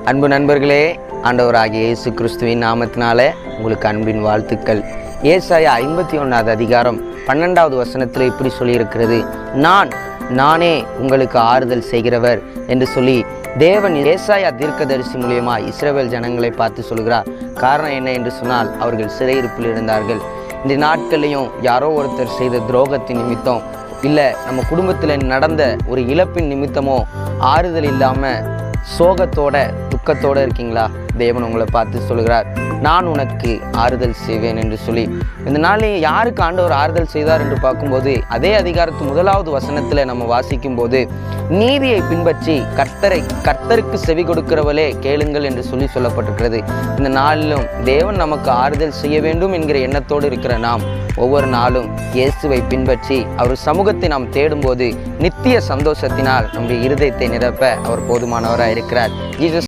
அன்பு நண்பர்களே, ஆண்டவராகிய இயேசு கிறிஸ்துவின் நாமத்தினாலே உங்களுக்கு அன்பின் வாழ்த்துக்கள். ஏசாயா 51வது அதிகாரம் 12வது வசனத்தில் இப்படி சொல்லியிருக்கிறது, நானே உங்களுக்கு ஆறுதல் செய்கிறவர் என்று சொல்லி தேவன் ஏசாயா தீர்க்கதரிசி மூலியமா இஸ்ரவேல் ஜனங்களை பார்த்து சொல்கிறார். காரணம் என்ன என்று சொன்னால், அவர்கள் சிறையிருப்பில் இருந்தார்கள். இந்த நாட்களையும் யாரோ ஒருத்தர் செய்த துரோகத்தின் நிமித்தம், இல்லை நம்ம குடும்பத்தில் நடந்த ஒரு இழப்பின் நிமித்தமோ ஆறுதல் இல்லாமல் சோகத்தோட துக்கத்தோடு இருக்கீங்களா? தேவன் உங்களை பார்த்து சொல்கிறார், நான் உனக்கு ஆறுதல் செய்வேன் என்று சொல்லி. இந்த நாளில் யாருக்கு ஆண்டவர் ஆறுதல் செய்தார் என்று பார்க்கும்போது, அதே அதிகாரத்து 1வது வசனத்தில் நம்ம வாசிக்கும் போது, நீதியை பின்பற்றி கர்த்தருக்கு செவி கொடுக்கிறவளே கேளுங்கள் என்று சொல்லப்பட்டிருக்கிறது. இந்த நாளிலும் தேவன் நமக்கு ஆறுதல் செய்ய வேண்டும் என்கிற எண்ணத்தோடு இருக்கிற நாம் ஒவ்வொரு நாளும் இயேசுவை பின்பற்றி அவர் சமூகத்தை நாம் தேடும்போது நித்திய சந்தோஷத்தினால் நம்முடைய இருதயத்தை நிரப்ப அவர் போதுமானவராக இருக்கிறார். ஜீசஸ்